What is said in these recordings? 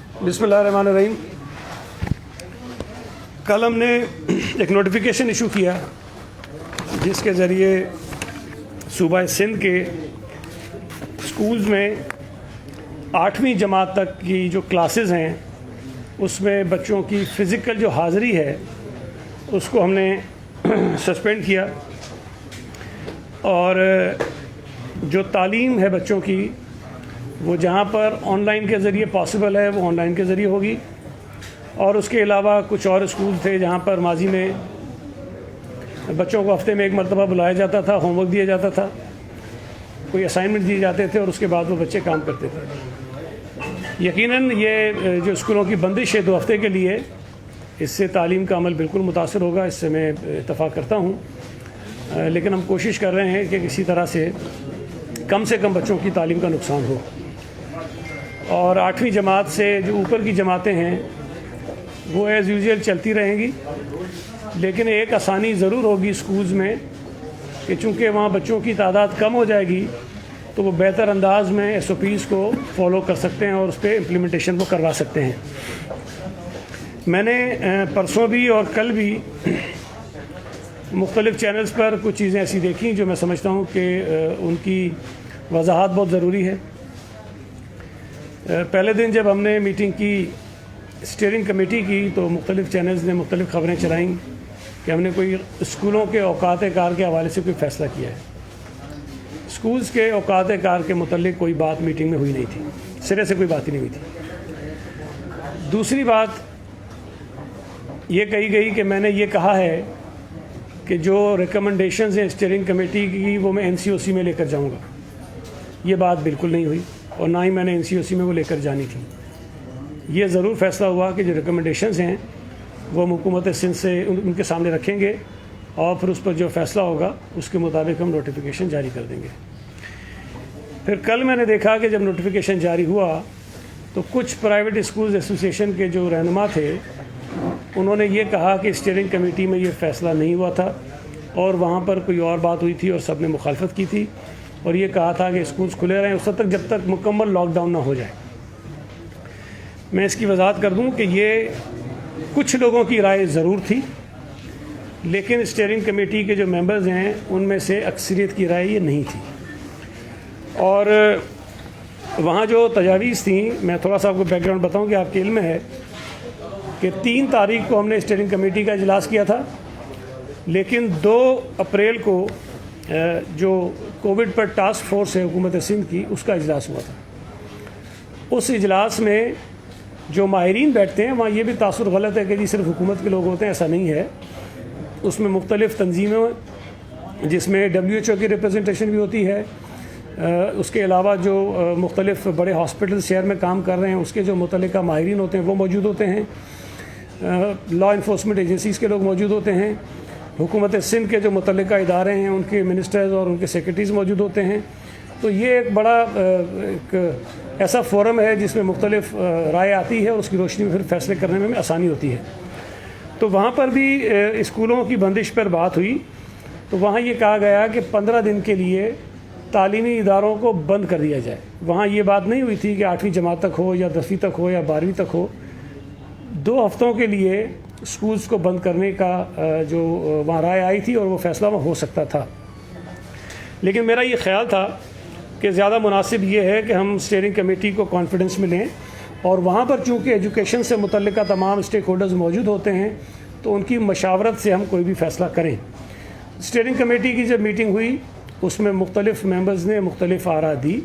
بسم اللہ الرحمن الرحیم. کل ہم نے ایک نوٹیفیکیشن ایشو کیا جس کے ذریعے صوبہ سندھ کے اسکولز میں 8ویں جماعت تک کی جو کلاسز ہیں اس میں بچوں کی فزیکل جو حاضری ہے اس کو ہم نے سسپینڈ کیا، اور جو تعلیم ہے بچوں کی وہ جہاں پر آن لائن کے ذریعے پاسبل ہے وہ آن لائن کے ذریعے ہوگی. اور اس کے علاوہ کچھ اور اسکول تھے جہاں پر ماضی میں بچوں کو ہفتے میں ایک مرتبہ بلایا جاتا تھا، ہوم ورک دیا جاتا تھا، کوئی اسائنمنٹ دیے جاتے تھے اور اس کے بعد وہ بچے کام کرتے تھے. یقیناً یہ جو اسکولوں کی بندش ہے 2 ہفتے کے لیے، اس سے تعلیم کا عمل بالکل متاثر ہوگا، اس سے میں اتفاق کرتا ہوں. لیکن ہم کوشش کر رہے ہیں کہ کسی طرح سے کم بچوں کی تعلیم کا نقصان ہو. اور 8ویں جماعت سے جو اوپر کی جماعتیں ہیں وہ ایز یوزول چلتی رہیں گی، لیکن ایک آسانی ضرور ہوگی اسکولز میں کہ چونکہ وہاں بچوں کی تعداد کم ہو جائے گی تو وہ بہتر انداز میں SOPs کو فالو کر سکتے ہیں اور اس پہ امپلیمنٹیشن وہ کروا سکتے ہیں. میں نے پرسوں بھی اور کل بھی مختلف چینلز پر کچھ چیزیں ایسی دیکھیں جو میں سمجھتا ہوں کہ ان کی وضاحت بہت ضروری ہے. پہلے دن جب ہم نے میٹنگ کی، اسٹیئرنگ کمیٹی کی، تو مختلف چینلز نے مختلف خبریں چلائیں کہ ہم نے کوئی اسکولوں کے اوقات کار کے حوالے سے کوئی فیصلہ کیا ہے. اسکولز کے اوقات کار کے متعلق کوئی بات میٹنگ میں ہوئی نہیں تھی، سرے سے کوئی بات ہی نہیں ہوئی تھی. دوسری بات یہ کہی گئی کہ میں نے یہ کہا ہے کہ جو ریکمنڈیشنز ہیں اسٹیئرنگ کمیٹی کی وہ میں NCOC میں لے کر جاؤں گا. یہ بات بالکل نہیں ہوئی اور نہ ہی میں نے NCOC میں وہ لے کر جانی تھی. یہ ضرور فیصلہ ہوا کہ جو ریکمنڈیشنز ہیں وہ ہم حکومت سندھ سے ان کے سامنے رکھیں گے اور پھر اس پر جو فیصلہ ہوگا اس کے مطابق ہم نوٹیفیکیشن جاری کر دیں گے. پھر کل میں نے دیکھا کہ جب نوٹیفیکیشن جاری ہوا تو کچھ پرائیویٹ اسکولز ایسوسیشن کے جو رہنما تھے انہوں نے یہ کہا کہ اسٹیئرنگ کمیٹی میں یہ فیصلہ نہیں ہوا تھا اور وہاں پر کوئی اور بات ہوئی تھی اور سب نے مخالفت کی تھی اور یہ کہا تھا کہ اسکولز کھلے رہیں اس وقت تک جب تک مکمل لاک ڈاؤن نہ ہو جائے. میں اس کی وضاحت کر دوں کہ یہ کچھ لوگوں کی رائے ضرور تھی، لیکن اسٹیئرنگ کمیٹی کے جو ممبرز ہیں ان میں سے اکثریت کی رائے یہ نہیں تھی. اور وہاں جو تجاویز تھیں، میں تھوڑا سا آپ کو بیک گراؤنڈ بتاؤں کہ آپ کے علم میں ہے کہ 3 تاریخ کو ہم نے اسٹیئرنگ کمیٹی کا اجلاس کیا تھا، لیکن 2 اپریل کو جو کووڈ پر ٹاسک فورس ہے حکومت سندھ کی اس کا اجلاس ہوا تھا. اس اجلاس میں جو ماہرین بیٹھتے ہیں وہاں یہ بھی تاثر غلط ہے کہ جی صرف حکومت کے لوگ ہوتے ہیں، ایسا نہیں ہے. اس میں مختلف تنظیمیں جس میں WHO کی ریپرزنٹیشن بھی ہوتی ہے، اس کے علاوہ جو مختلف بڑے ہاسپٹل شہر میں کام کر رہے ہیں اس کے جو متعلقہ ماہرین ہوتے ہیں وہ موجود ہوتے ہیں، لا انفورسمنٹ ایجنسیز کے لوگ موجود ہوتے ہیں، حکومت سندھ کے جو متعلقہ ادارے ہیں ان کے منسٹرز اور ان کے سیکرٹریز موجود ہوتے ہیں. تو یہ ایک بڑا ایک ایسا فورم ہے جس میں مختلف رائے آتی ہے اور اس کی روشنی میں پھر فیصلے کرنے میں آسانی ہوتی ہے. تو وہاں پر بھی اسکولوں کی بندش پر بات ہوئی تو وہاں یہ کہا گیا کہ 15 دن کے لیے تعلیمی اداروں کو بند کر دیا جائے. وہاں یہ بات نہیں ہوئی تھی کہ 8ویں جماعت تک ہو یا 10ویں تک ہو یا 12ویں تک ہو. 2 ہفتوں کے لیے اسکولز کو بند کرنے کا جو وہاں رائے آئی تھی اور وہ فیصلہ وہاں ہو سکتا تھا. لیکن میرا یہ خیال تھا کہ زیادہ مناسب یہ ہے کہ ہم اسٹیئرنگ کمیٹی کو کانفیڈنس میں لیں اور وہاں پر چونکہ ایجوکیشن سے متعلقہ تمام اسٹیک ہولڈرز موجود ہوتے ہیں تو ان کی مشاورت سے ہم کوئی بھی فیصلہ کریں. اسٹیئرنگ کمیٹی کی جب میٹنگ ہوئی اس میں مختلف ممبرز نے مختلف آراء دی.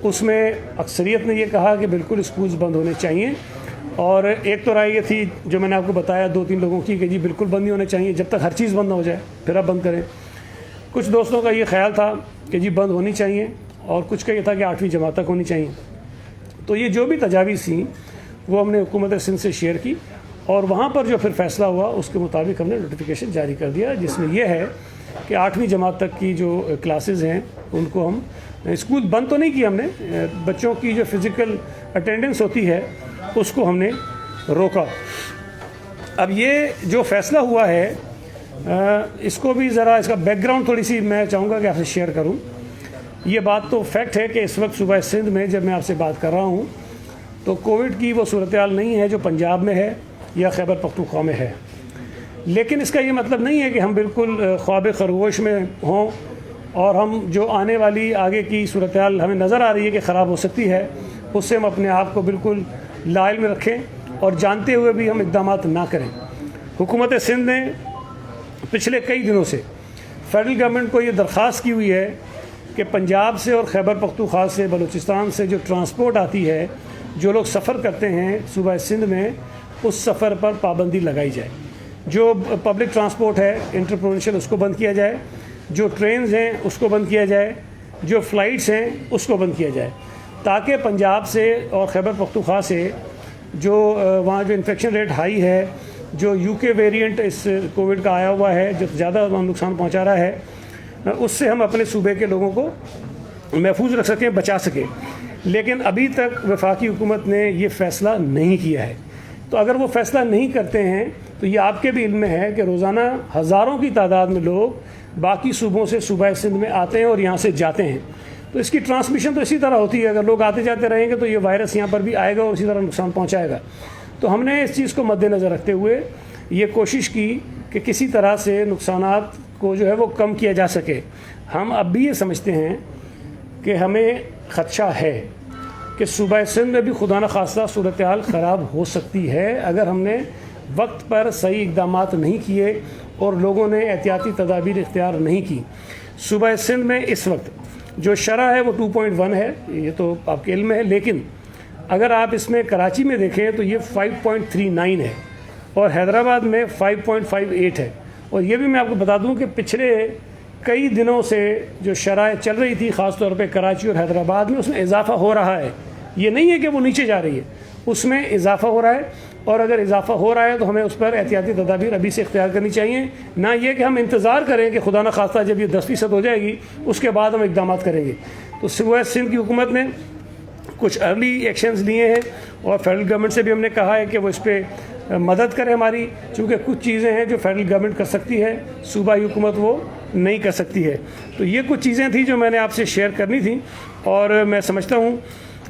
اس میں اکثریت نے یہ کہا کہ بالکل اسکولز بند ہونے چاہیے، اور ایک تو رائے یہ تھی جو میں نے آپ کو بتایا 2-3 لوگوں کی کہ جی بالکل بند نہیں ہونے چاہیے، جب تک ہر چیز بند نہ ہو جائے پھر آپ بند کریں. کچھ دوستوں کا یہ خیال تھا کہ جی بند ہونی چاہیے، اور کچھ کا یہ تھا کہ 8ویں جماعت تک ہونی چاہیے. تو یہ جو بھی تجاویز تھیں وہ ہم نے حکومت سندھ سے شیئر کی اور وہاں پر جو پھر فیصلہ ہوا اس کے مطابق ہم نے نوٹیفیکیشن جاری کر دیا، جس میں یہ ہے کہ 8ویں جماعت تک کی جو کلاسز ہیں ان کو ہم اسکول بند تو نہیں کیا ہم نے، بچوں کی جو فزیکل اٹینڈنس ہوتی ہے اس کو ہم نے روکا. اب یہ جو فیصلہ ہوا ہے اس کو بھی ذرا اس کا بیک گراؤنڈ تھوڑی سی میں چاہوں گا کہ آپ سے شیئر کروں. یہ بات تو فیکٹ ہے کہ اس وقت صوبہ سندھ میں جب میں آپ سے بات کر رہا ہوں تو کووڈ کی وہ صورتحال نہیں ہے جو پنجاب میں ہے یا خیبر پختونخوا میں ہے. لیکن اس کا یہ مطلب نہیں ہے کہ ہم بالکل خواب خرگوش میں ہوں اور ہم جو آنے والی آگے کی صورتحال ہمیں نظر آ رہی ہے کہ خراب ہو سکتی ہے اس سے ہم اپنے آپ کو بالکل لاعلم رکھیں اور جانتے ہوئے بھی ہم اقدامات نہ کریں. حکومت سندھ نے پچھلے کئی دنوں سے فیڈرل گورنمنٹ کو یہ درخواست کی ہوئی ہے کہ پنجاب سے اور خیبر پختونخوا سے بلوچستان سے جو ٹرانسپورٹ آتی ہے، جو لوگ سفر کرتے ہیں صوبہ سندھ میں، اس سفر پر پابندی لگائی جائے. جو پبلک ٹرانسپورٹ ہے انٹرپرونشل اس کو بند کیا جائے، جو ٹرینز ہیں اس کو بند کیا جائے، جو فلائٹس ہیں اس کو بند کیا جائے، تاکہ پنجاب سے اور خیبر پختونخوا سے جو وہاں جو انفیکشن ریٹ ہائی ہے، جو یو کے ویریئنٹ اس کووڈ کا آیا ہوا ہے جو زیادہ نقصان پہنچا رہا ہے، اس سے ہم اپنے صوبے کے لوگوں کو محفوظ رکھ سکیں، بچا سکیں. لیکن ابھی تک وفاقی حکومت نے یہ فیصلہ نہیں کیا ہے. تو اگر وہ فیصلہ نہیں کرتے ہیں تو یہ آپ کے بھی علم میں ہے کہ روزانہ ہزاروں کی تعداد میں لوگ باقی صوبوں سے صوبہ سندھ میں آتے ہیں اور یہاں سے جاتے ہیں. تو اس کی ٹرانسمیشن تو اسی طرح ہوتی ہے، اگر لوگ آتے جاتے رہیں گے تو یہ وائرس یہاں پر بھی آئے گا اور اسی طرح نقصان پہنچائے گا. تو ہم نے اس چیز کو مد نظر رکھتے ہوئے یہ کوشش کی کہ کسی طرح سے نقصانات کو جو ہے وہ کم کیا جا سکے. ہم اب بھی یہ سمجھتے ہیں کہ ہمیں خدشہ ہے کہ صوبہ سندھ میں بھی خدا نخواستہ صورتحال خراب ہو سکتی ہے اگر ہم نے وقت پر صحیح اقدامات نہیں کیے اور لوگوں نے احتیاطی تدابیر اختیار نہیں کی. صوبہ سندھ میں اس وقت جو شرح ہے وہ 2.1 ہے، یہ تو آپ کے علم میں ہے، لیکن اگر آپ اس میں کراچی میں دیکھیں تو یہ 5.39 ہے اور حیدرآباد میں 5.58 ہے. اور یہ بھی میں آپ کو بتا دوں کہ پچھلے کئی دنوں سے جو شرح چل رہی تھی خاص طور پہ کراچی اور حیدرآباد میں، اس میں اضافہ ہو رہا ہے. یہ نہیں ہے کہ وہ نیچے جا رہی ہے، اس میں اضافہ ہو رہا ہے. اور اگر اضافہ ہو رہا ہے تو ہمیں اس پر احتیاطی تدابیر ابھی سے اختیار کرنی چاہیے، نہ یہ کہ ہم انتظار کریں کہ خدا نخواستہ جب یہ 10% ہو جائے گی اس کے بعد ہم اقدامات کریں گے. تو صوبہ سندھ کی حکومت نے کچھ ارلی ایکشنز لیے ہیں اور فیڈرل گورنمنٹ سے بھی ہم نے کہا ہے کہ وہ اس پہ مدد کرے ہماری، چونکہ کچھ چیزیں ہیں جو فیڈرل گورنمنٹ کر سکتی ہے، صوبائی حکومت وہ نہیں کر سکتی ہے. تو یہ کچھ چیزیں تھیں جو میں نے آپ سے شیئر کرنی تھیں. اور میں سمجھتا ہوں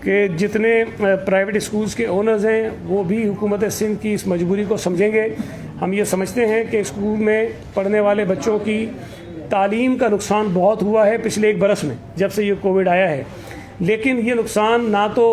کہ جتنے پرائیویٹ اسکولز کے اونرز ہیں وہ بھی حکومت سندھ کی اس مجبوری کو سمجھیں گے. ہم یہ سمجھتے ہیں کہ اسکول میں پڑھنے والے بچوں کی تعلیم کا نقصان بہت ہوا ہے پچھلے 1 برس میں جب سے یہ کووڈ آیا ہے. لیکن یہ نقصان نہ تو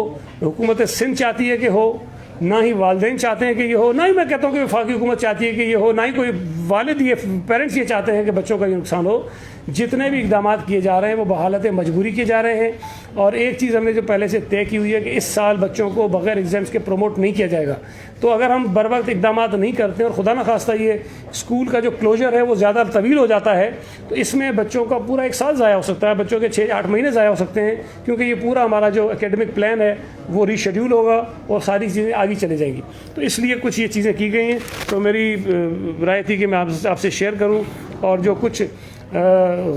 حکومت سندھ چاہتی ہے کہ ہو، نہ ہی والدین چاہتے ہیں کہ یہ ہو، نہ ہی میں کہتا ہوں کہ وفاقی حکومت چاہتی ہے کہ یہ ہو، نہ ہی کوئی والد یہ پیرنٹس یہ چاہتے ہیں کہ بچوں کا یہ نقصان ہو. جتنے بھی اقدامات کیے جا رہے ہیں وہ بحالت مجبوری کیے جا رہے ہیں. اور ایک چیز ہم نے جو پہلے سے طے کی ہوئی ہے کہ اس سال بچوں کو بغیر ایگزامس کے پروموٹ نہیں کیا جائے گا. تو اگر ہم بر وقت اقدامات نہیں کرتے اور خدا نخواستہ یہ اسکول کا جو کلوجر ہے وہ زیادہ طویل ہو جاتا ہے تو اس میں بچوں کا پورا 1 سال ضائع ہو سکتا ہے، بچوں کے 6-8 مہینے ضائع ہو سکتے ہیں، کیونکہ یہ پورا ہمارا جو اکیڈمک پلان ہے وہ ری شیڈیول ہوگا اور ساری چیزیں آگے چلے جائیں گی. تو اس لیے کچھ یہ چیزیں کی گئی ہیں. تو میری رائے تھی کہ میں آپ سے شیئر کروں اور جو کچھ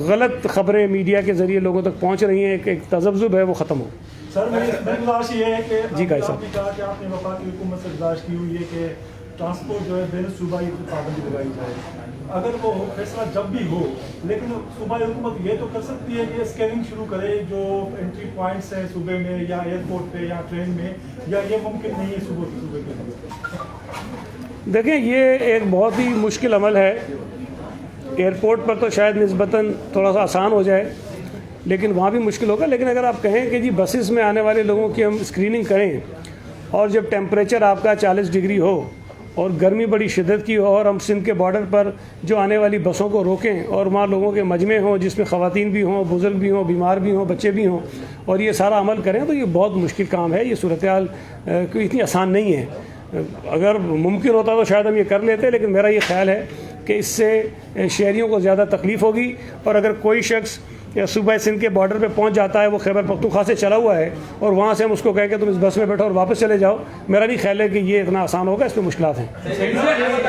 غلط خبریں میڈیا کے ذریعے لوگوں تک پہنچ رہی ہیں، ایک تذبذب ہے وہ ختم ہو. سر میری گزارش یہ ہے کہ جی آپ نے کہا کہ آپ نے وفاقی حکومت سے گزارش کی ہوئی ہے کہ ٹرانسپورٹ جو ہے بین صوبائی پابندی لگائی جائے. اگر وہ فیصلہ جب بھی ہو، لیکن صوبائی حکومت یہ تو کر سکتی ہے کہ اسکیننگ شروع کرے جو انٹری پوائنٹس ہیں صوبے میں یا ایئرپورٹ پہ یا ٹرین میں، یا یہ ممکن نہیں ہے صوبے کے لیے؟ دیکھیں یہ ایک بہت ہی مشکل عمل ہے. ایئرپورٹ پر تو شاید نسبتاً تھوڑا سا آسان ہو جائے لیکن وہاں بھی مشکل ہوگا. لیکن اگر آپ کہیں کہ جی بسز میں آنے والے لوگوں کی ہم اسکریننگ کریں اور جب ٹیمپریچر آپ کا 40 ڈگری ہو اور گرمی بڑی شدت کی ہو اور ہم سندھ کے بارڈر پر جو آنے والی بسوں کو روکیں اور وہاں لوگوں کے مجمع ہوں جس میں خواتین بھی ہوں، بزرگ بھی ہوں، بیمار بھی ہوں، بچے بھی ہوں، اور یہ سارا عمل کریں تو یہ بہت مشکل کام ہے. یہ صورتحال کوئی اتنی آسان نہیں ہے. اگر ممکن ہوتا تو شاید ہم یہ کر لیتے، لیکن میرا یہ خیال ہے کہ اس سے شہریوں کو زیادہ تکلیف ہوگی. اور اگر کوئی شخص یا صوبہ سندھ کے بارڈر پہ پہنچ جاتا ہے، وہ خیبر پختونخوا سے چلا ہوا ہے، اور وہاں سے ہم اس کو کہیں کہ تم اس بس میں بیٹھو اور واپس چلے جاؤ، میرا نہیں خیال ہے کہ یہ اتنا آسان ہوگا. اس میں مشکلات ہیں.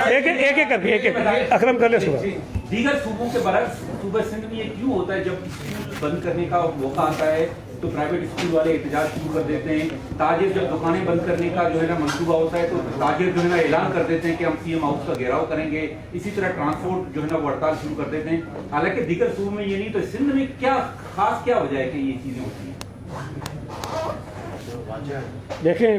ایک کر کے اکرم کر لے صبح. دیگر صوبوں کے برعکس صوبہ سندھ میں یہ کیوں ہوتا ہے جب بند کرنے کا موقع آتا ہے تو پرائیویٹ اسکول والے احتجاج شروع کر دیتے ہیں؟ تاجر جب دکانیں بند کرنے کا جو ہے نا منصوبہ ہوتا ہے تو تاجر جو ہے نا اعلان کر دیتے ہیں کہ ہم سی ایم ہاؤس کا گھیراؤ کریں گے. اسی طرح ٹرانسپورٹ جو ہے نا وہ ہڑتال شروع کر دیتے ہیں. حالانکہ دیگر صوبوں میں یہ نہیں. تو سندھ میں کیا خاص کیا وجہ ہے کہ یہ چیزیں ہوتی ہیں؟ دیکھیں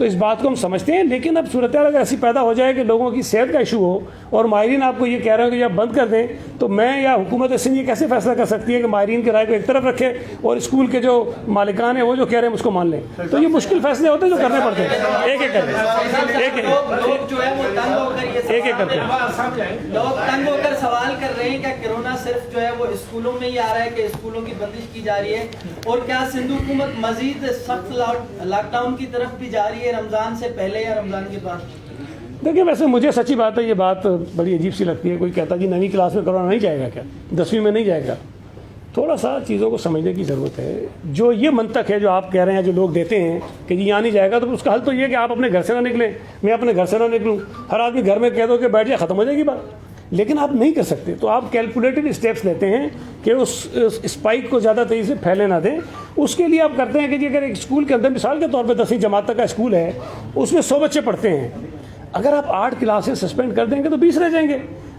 تو اس بات کو ہم سمجھتے ہیں، لیکن اب صورتحال اگر ایسی پیدا ہو جائے کہ لوگوں کی صحت کا ایشو ہو اور ماہرین آپ کو یہ کہہ رہے ہیں کہ آپ بند کر دیں، تو میں یا حکومت سندھ یہ کیسے فیصلہ کر سکتی ہے کہ ماہرین کی رائے کو ایک طرف رکھے اور اسکول کے جو مالکان ہیں وہ جو کہہ رہے ہیں اس کو مان لیں؟ تو یہ مشکل فیصلے ہوتے ہیں جو کرنے پڑتے ہیں، ایک ایک کر کے لوگ جو ہے وہ تنگ ہو کر یہ ایک ایک کر کے لوگ تنگ ہو کر سوال کر رہے ہیں کہ کرونا صرف جو ہے وہ اسکولوں میں ہی آ رہا ہے کہ اسکولوں کی بندش کی جا رہی ہے، اور کیا سندھ حکومت مزید سخت لاک ڈاؤن کی طرف بھی جا رہی ہے رمضان سے پہلے یا رمضان کے بعد؟ دیکھیں ویسے مجھے سچی بات ہے یہ بات بڑی عجیب سی لگتی ہے، کوئی کہتا جی 9ویں کلاس میں کرونا نہیں جائے گا کیا، 10ویں میں نہیں جائے گا؟ تھوڑا سا چیزوں کو سمجھنے کی ضرورت ہے. جو یہ منطق ہے جو آپ کہہ رہے ہیں جو لوگ دیتے ہیں کہ جی یہاں نہیں جائے گا، تو اس کا حل تو یہ کہ آپ اپنے گھر سے نہ نکلیں، میں اپنے گھر سے نہ نکلوں، ہر آدمی گھر میں کہہ دو کہ بیٹھ جائے، ختم ہو جائے گی بات. لیکن آپ نہیں کر سکتے، تو آپ کیلکولیٹڈ اسٹیپس لیتے ہیں کہ اس اسپائک کو زیادہ تیزی سے پھیلنے نہ دیں. اس کے لیے آپ کرتے ہیں کہ جی اگر ایک اسکول کے اندر مثال کے طور پہ 10ویں جماعت تک کا اسکول ہے، اس میں 100 بچے پڑھتے ہیں، اگر آپ 8 کلاسیں سسپینڈ کر دیں گے تو 20 رہ جائیں گے.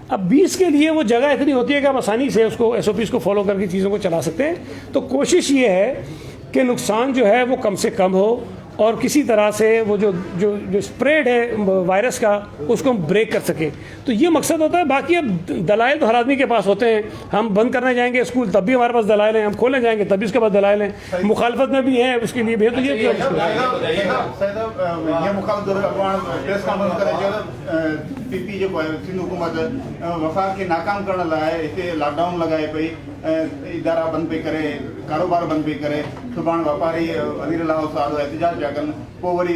اب 20 کے لیے وہ جگہ اتنی ہوتی ہے کہ آپ آسانی سے اس کو SOPs کو فالو کر کے چیزوں کو چلا سکتے ہیں. تو کوشش یہ ہے کہ نقصان جو ہے وہ کم سے کم ہو اور کسی طرح سے وہ جو اسپریڈ ہے وائرس کا اس کو ہم بریک کر سکیں. تو یہ مقصد ہوتا ہے. باقی اب دلائل تو ہر آدمی کے پاس ہوتے ہیں. ہم بند کرنے جائیں گے اسکول تب بھی ہمارے پاس دلائل ہیں، ہم کھولنے جائیں گے تب بھی اس کے پاس دلائل ہیں، مخالفت میں بھی ہیں اس کے لیے بھی ہے. تو یہ PP جو سندھ حکومت وفاق کے ناکام کرنے لائے ہتے لاک ڈاؤن لگائے پئی، ادارہ بند پہ کرے، کاروبار بند پہ کرے. سبحان واپاری وزیر اللہ صاحب احتجاج پیا کن، پوء وری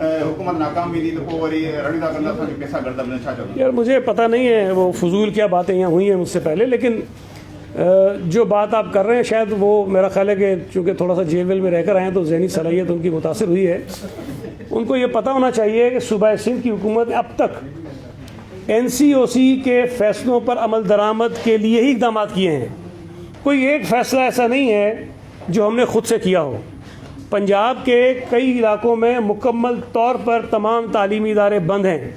حکومت ناکام ویندی تو پوء وری رڑندا کندا اسان کي پیسا گھٽ ملن. ڇا چوندو؟ یار مجھے پتہ نہیں ہے وہ فضول کیا باتیں یہاں ہوئی ہیں مجھ سے پہلے، لیکن جو بات آپ کر رہے ہیں شاید وہ میرا خیال ہے کہ چونکہ تھوڑا سا جیل ویل میں رہ کر آئے ہیں تو ذہنی صلاحیت ان کی متاثر ہوئی ہے. ان کو یہ پتہ ہونا چاہیے کہ صوبہ سندھ کی حکومت نے اب تک NCOC کے فیصلوں پر عمل درآمد کے لیے ہی اقدامات کیے ہیں. کوئی ایک فیصلہ ایسا نہیں ہے جو ہم نے خود سے کیا ہو. پنجاب کے کئی علاقوں میں مکمل طور پر تمام تعلیمی ادارے بند ہیں.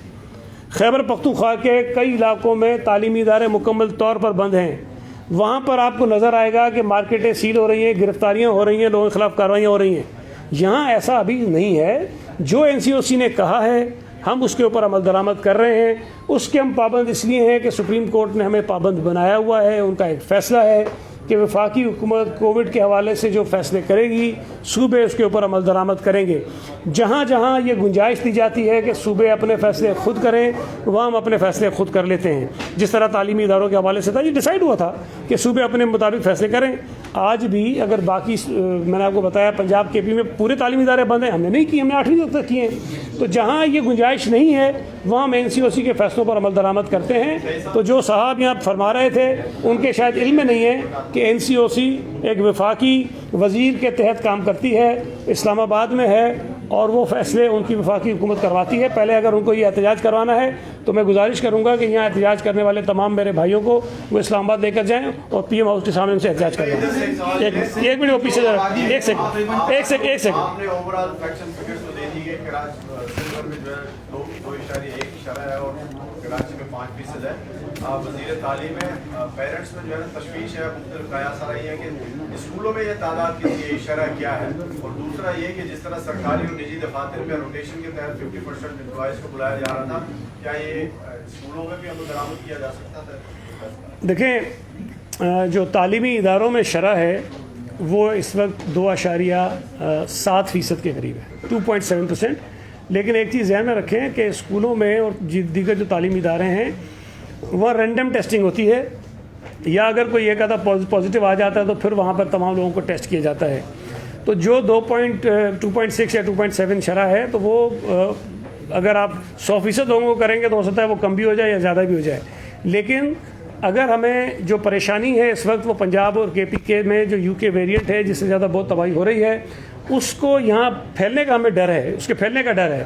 خیبر پختونخوا کے کئی علاقوں میں تعلیمی ادارے مکمل طور پر بند ہیں. وہاں پر آپ کو نظر آئے گا کہ مارکیٹیں سیل ہو رہی ہیں، گرفتاریاں ہو رہی ہیں، لوگوں کے خلاف کارروائیاں ہو رہی ہیں. یہاں ایسا ابھی نہیں ہے. جو NCOC نے کہا ہے ہم اس کے اوپر عمل درآمد کر رہے ہیں. اس کے ہم پابند اس لیے ہیں کہ سپریم کورٹ نے ہمیں پابند بنایا ہوا ہے. ان کا ایک فیصلہ ہے کہ وفاقی حکومت کووڈ کے حوالے سے جو فیصلے کرے گی صوبے اس کے اوپر عمل درآمد کریں گے. جہاں جہاں یہ گنجائش دی جاتی ہے کہ صوبے اپنے فیصلے خود کریں وہاں ہم اپنے فیصلے خود کر لیتے ہیں. جس طرح تعلیمی اداروں کے حوالے سے تھا، یہ ڈیسائیڈ ہوا تھا کہ صوبے اپنے مطابق فیصلے کریں. آج بھی اگر باقی میں نے آپ کو بتایا پنجاب KP میں پورے تعلیمی ادارے بند ہیں، ہم نے نہیں کی، ہم نے 8ویں تک کیے ہیں. تو جہاں یہ گنجائش نہیں ہے وہاں ہم NCOC کے فیصلوں پر عمل درآمد کرتے ہیں. تو جو صاحب یہاں فرما رہے تھے ان کے شاید علم میں نہیں ہے کہ NCOC ایک وفاقی وزیر کے تحت کام کرتی ہے، اسلام آباد میں ہے اور وہ فیصلے ان کی وفاقی حکومت کرواتی ہے. پہلے اگر ان کو یہ احتجاج کروانا ہے تو میں گزارش کروں گا کہ یہاں احتجاج کرنے والے تمام میرے بھائیوں کو وہ اسلام آباد لے کر جائیں اور PM ہاؤس کے سامنے ان سے احتجاج کروائیں. ایک منٹ وہ پیچھے ایک سیکنڈ آپ نے اوورآل فیکشن فگرز تو دے دی کہ سندھ میں جو ہے 2.1 ہے اور کراچی میں 5% ہے. وزیر تعلیم ہے، پیرنٹس میں جو ہے تشویش ہے، مختلف قیاس آ رہی ہے کہ اسکولوں میں یہ تعداد کی یہ شرح کیا ہے. اور دوسرا یہ کہ جس طرح سرکاری اور نجی دفاتر میں روٹیشن کے تحت 50% امپلائیز کو بلایا جا رہا تھا، کیا یہ اسکولوں میں بھی عمل درآمد کیا جا سکتا تھا؟ دیکھیں جو تعلیمی اداروں میں شرح ہے وہ اس وقت 2.7% کے قریب ہے، 2.7%. لیکن ایک چیز ذہن میں رکھیں کہ اسکولوں میں اور دیگر جو تعلیمی ادارے ہیں وہاں رینڈم ٹیسٹنگ ہوتی ہے، یا اگر کوئی ایک آدھا پازیٹیو آ جاتا ہے تو پھر وہاں پر تمام لوگوں کو ٹیسٹ کیا جاتا ہے. تو جو 2.6 یا 2.7 شرح ہے تو وہ اگر آپ 100% لوگوں کو کریں گے تو ہو سکتا ہے وہ کم بھی ہو جائے یا زیادہ بھی ہو جائے. لیکن اگر ہمیں جو پریشانی ہے اس وقت وہ پنجاب اور KP میں جو UK ویریئنٹ ہے جس سے زیادہ بہت تباہی ہو رہی ہے اس کو یہاں پھیلنے کا ہمیں ڈر ہے، اس کے پھیلنے کا ڈر ہے.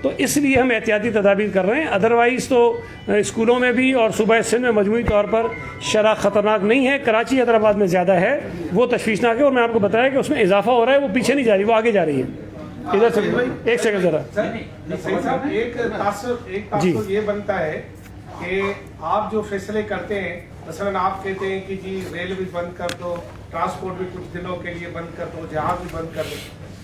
تو اس لیے ہم احتیاطی تدابیر کر رہے ہیں. ادروائز تو اسکولوں میں بھی اور صوبہ سندھ میں مجموعی طور پر شرح خطرناک نہیں ہے. کراچی حیدرآباد میں زیادہ ہے، وہ تشویشناک ہے. اور میں آپ کو بتایا کہ اس میں اضافہ ہو رہا ہے، وہ پیچھے نہیں جا رہی، وہ آگے جا رہی ہے. ادھر سے ایک سیکنڈ ذرا. ایک تاثر یہ بنتا ہے کہ آپ جو فیصلے کرتے ہیں، مثلا آپ کہتے ہیں کہ جی ریل بھی بند کر دو، ٹرانسپورٹ بھی کچھ دنوں کے لیے بند کر دو، جہاز بھی بند کر دو،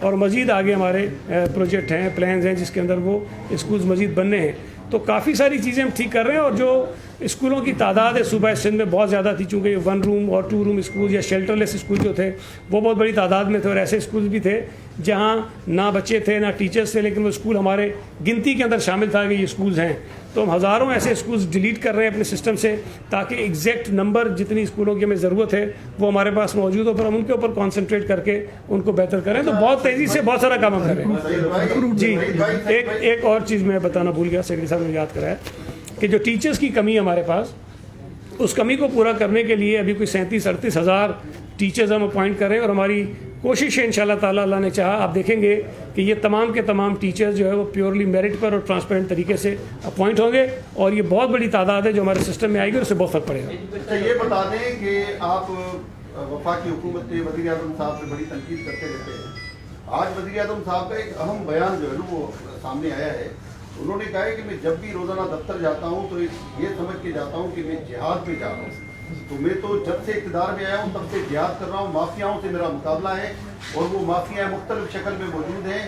اور مزید آگے ہمارے پروجیکٹ ہیں، پلانز ہیں جس کے اندر وہ اسکولز مزید بننے ہیں. تو کافی ساری چیزیں ہم ٹھیک کر رہے ہیں. اور جو اسکولوں کی تعداد ہے صوبہ سندھ میں بہت زیادہ تھی، چونکہ 1 روم اور 2 روم اسکول یا شیلٹر لیس اسکول جو تھے وہ بہت بڑی تعداد میں تھے، اور ایسے اسکول بھی تھے جہاں نہ بچے تھے نہ ٹیچرس تھے، لیکن وہ اسکول ہمارے گنتی کے اندر شامل تھا کہ یہ اسکولز ہیں. تو ہم ہزاروں ایسے اسکولز ڈیلیٹ کر رہے ہیں اپنے سسٹم سے تاکہ ایگزیکٹ نمبر جتنی اسکولوں کی ہمیں ضرورت ہے وہ ہمارے پاس موجود ہو، پر ہم ان کے اوپر کانسنٹریٹ کر کے ان کو بہتر کریں. تو بہت تیزی سے بہت سارا کام ہم کر رہے ہیں. جی ایک اور چیز میں بتانا بھول گیا، سیکرٹری صاحب نے یاد کرایا کہ جو ٹیچرس کی کمی ہے ہمارے پاس، اس کمی کو پورا کرنے کے لیے ابھی کوئی 37-38 ہزار ٹیچرز ہم اپوائنٹ کریں، اور ہماری کوشش ہے انشاءاللہ تعالیٰ، اللہ نے چاہا آپ دیکھیں گے کہ یہ تمام کے تمام ٹیچرز جو ہے وہ پیورلی میرٹ پر اور ٹرانسپیرنٹ طریقے سے اپوائنٹ ہوں گے، اور یہ بہت بڑی تعداد ہے جو ہمارے سسٹم میں آئے گی اور اس سے بہت فرق پڑے گا. یہ بتا دیں کہ آپ وفاقی حکومت کے وزیر اعظم صاحب سے بڑی تنقید کرتے رہتے ہیں. آج وزیر اعظم صاحب کا ایک اہم بیان جو ہے نا وہ سامنے آیا ہے. انہوں نے کہا ہے کہ میں جب بھی روزانہ دفتر جاتا ہوں تو یہ سمجھ کے جاتا ہوں کہ میں جہاد میں جا رہا ہوں. تو میں تو جب سے اقتدار میں آیا ہوں تب سے جہاد کر رہا ہوں، مافیاؤں سے میرا مقابلہ ہے، اور وہ مافیا مختلف شکل میں موجود ہیں،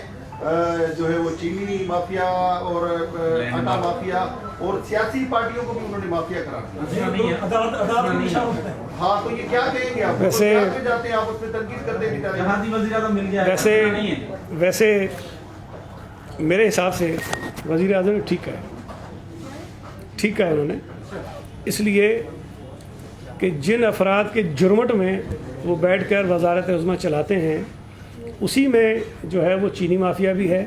جو ہے وہ چینی مافیا اور آٹا مافیا، اور سیاسی پارٹیوں کو بھی انہوں نے مافیا قرار دیا. ہاں تو یہ کیا کہیں گے آپ؟ ویسے جاتے ہیں آپ اس پہ تنقید کرتے ہیں. ویسے میرے حساب سے وزیر اعظم نے ٹھیک کہا انہوں نے، اس لیے کہ جن افراد کے جرمٹ میں وہ بیٹھ کر وزارت عظمیٰ چلاتے ہیں اسی میں جو ہے وہ چینی مافیا بھی ہے،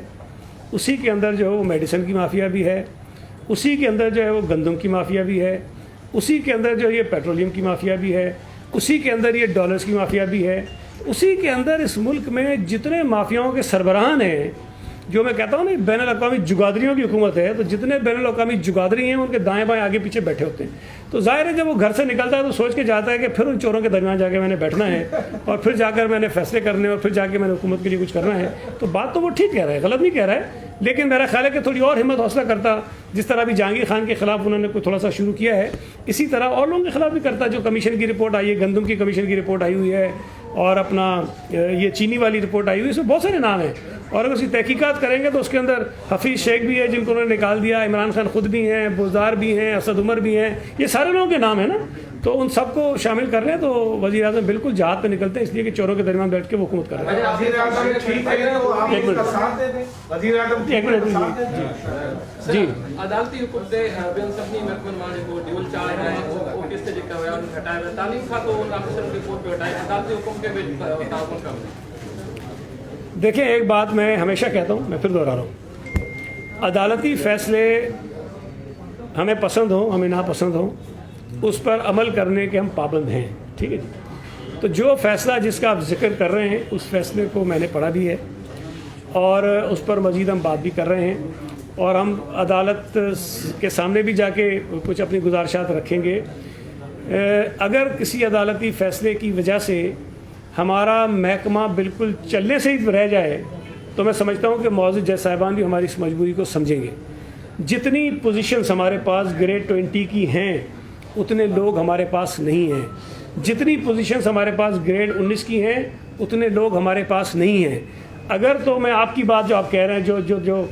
اسی کے اندر جو ہے وہ میڈیسن کی مافیا بھی ہے، اسی کے اندر جو ہے وہ گندم کی مافیا بھی ہے، اسی کے اندر جو یہ پیٹرولیم کی مافیا بھی ہے، اسی کے اندر یہ ڈالرز کی مافیا بھی ہے، اسی کے اندر اس ملک میں جتنے مافیاؤں کے سربراہان ہیں، جو میں کہتا ہوں نا بین الاقوامی جگادریوں کی حکومت ہے، تو جتنے بین الاقوامی جگادری ہیں ان کے دائیں بائیں آگے پیچھے بیٹھے ہوتے ہیں. تو ظاہر ہے جب وہ گھر سے نکلتا ہے تو سوچ کے جاتا ہے کہ پھر ان چوروں کے درمیان جا کے میں نے بیٹھنا ہے، اور پھر جا کر میں نے فیصلے کرنے اور پھر جا کے میں نے حکومت کے لیے کچھ کرنا ہے. تو بات تو وہ ٹھیک کہہ رہا ہے، غلط نہیں کہہ رہا ہے، لیکن میرا خیال ہے کہ تھوڑی اور ہمت حوصلہ کرتا، جس طرح بھی جہانگیر خان کے خلاف انہوں نے کوئی تھوڑا سا شروع کیا ہے، اسی طرح اور لوگوں کے خلاف بھی کرتا. جو کمیشن کی رپورٹ آئی ہے، گندم کی کمیشن کی رپورٹ آئی ہوئی ہے، اور اپنا یہ چینی والی رپورٹ آئی ہوئی ہے، اس میں بہت سارے نام ہیں، اور اگر اس کی تحقیقات کریں گے تو اس کے اندر حفیظ شیخ بھی ہے جن کو انہوں نے نکال دیا، عمران خان خود بھی ہیں، بزدار بھی ہیں، اسد عمر بھی ہیں، یہ سارے لوگوں کے نام ہیں نا. تو ان سب کو شامل کر لیں تو وزیر اعظم بالکل جہاد پہ نکلتے ہیں، اس لیے کہ چوروں کے درمیان بیٹھ کے وہ حکومت کر رہے ہیں. جی عدالتی حکم سے بین سبنی محکمن والے کو ڈیول چارج ہے وہ کس طریقے کا ہے ہٹایا ہے تعلیم کا تو ان افسر رپورٹ پہ ہٹائے عدالتی حکم کے بھی تعاون کا. دیکھیں ایک بات میں ہمیشہ کہتا ہوں، میں پھر دوہرا رہا ہوں، عدالتی فیصلے ہمیں پسند ہوں ہمیں ناپسند ہوں اس پر عمل کرنے کے ہم پابند ہیں، ٹھیک ہے جی. تو جو فیصلہ جس کا آپ ذکر کر رہے ہیں اس فیصلے کو میں نے پڑھا بھی ہے اور اس پر مزید ہم بات بھی کر رہے ہیں، اور ہم عدالت کے سامنے بھی جا کے کچھ اپنی گزارشات رکھیں گے. اگر کسی عدالتی فیصلے کی وجہ سے ہمارا محکمہ بالکل چلنے سے ہی رہ جائے تو میں سمجھتا ہوں کہ معزز جج صاحبان بھی ہماری اس مجبوری کو سمجھیں گے. جتنی پوزیشنز ہمارے پاس گریڈ 20 کی ہیں اتنے لوگ ہمارے پاس نہیں ہیں، جتنی پوزیشنز ہمارے پاس گریڈ 19 کی ہیں اتنے لوگ ہمارے پاس نہیں ہیں. اگر تو میں آپ کی بات جو آپ کہہ رہے ہیں جو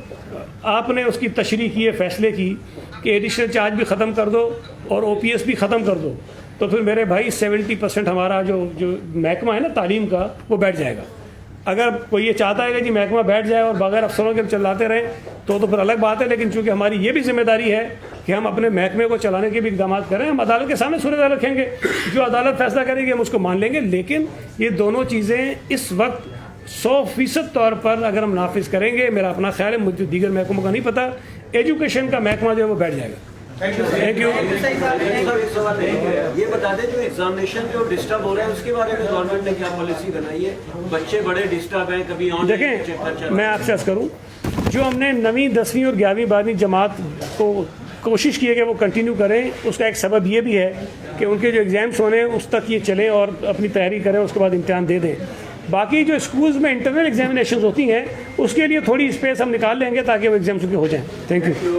آپ نے اس کی تشریح کی ہے فیصلے کی کہ ایڈیشنل چارج بھی ختم کر دو اور OPS بھی ختم کر دو، تو پھر میرے بھائی 70% ہمارا جو محکمہ ہے نا تعلیم کا وہ بیٹھ جائے گا. اگر کوئی یہ چاہتا ہے کہ جی محکمہ بیٹھ جائے اور بغیر افسروں کے چلاتے رہیں تو پھر الگ بات ہے، لیکن چونکہ ہماری یہ بھی ذمہ داری ہے کہ ہم اپنے محکمے کو چلانے کے بھی اقدامات کریں. ہم عدالت کے سامنے صورتحال رکھیں گے، جو عدالت فیصلہ کرے گی ہم اس کو مان لیں گے، لیکن یہ دونوں چیزیں اس وقت 100% طور پر اگر ہم نافذ کریں گے، میرا اپنا خیال ہے، مجھے دیگر محکموں کا نہیں پتہ، ایجوکیشن کا محکمہ جو ہے وہ بیٹھ جائے گا. Thank you. یہ بتا دیں جو ایگزامینیشن جو ڈسٹرب ہو رہا ہے اس کے بارے میں گورنمنٹ نے کیا پالیسی بنائی ہے؟ بچے بڑے ڈسٹرب ہیں، کبھی آن لائن دیکھیں میں آپ سے عرض کروں، جو ہم نے 9ویں 10ویں اور 11ویں 12ویں جماعت کو کوشش کی ہے کہ وہ کنٹینیو کریں، اس کا ایک سبب یہ بھی ہے کہ ان کے جو ایگزامس ہونے ہیں اس تک یہ چلیں اور اپنی تیاری کریں، اس کے بعد امتحان دے دیں. باقی جو اسکولز میں انٹرنل ایگزامینیشنز ہوتی ہیں اس کے لیے تھوڑی اسپیس ہم نکال لیں گے تاکہ وہ ایگزامس ہو جائیں. Thank you.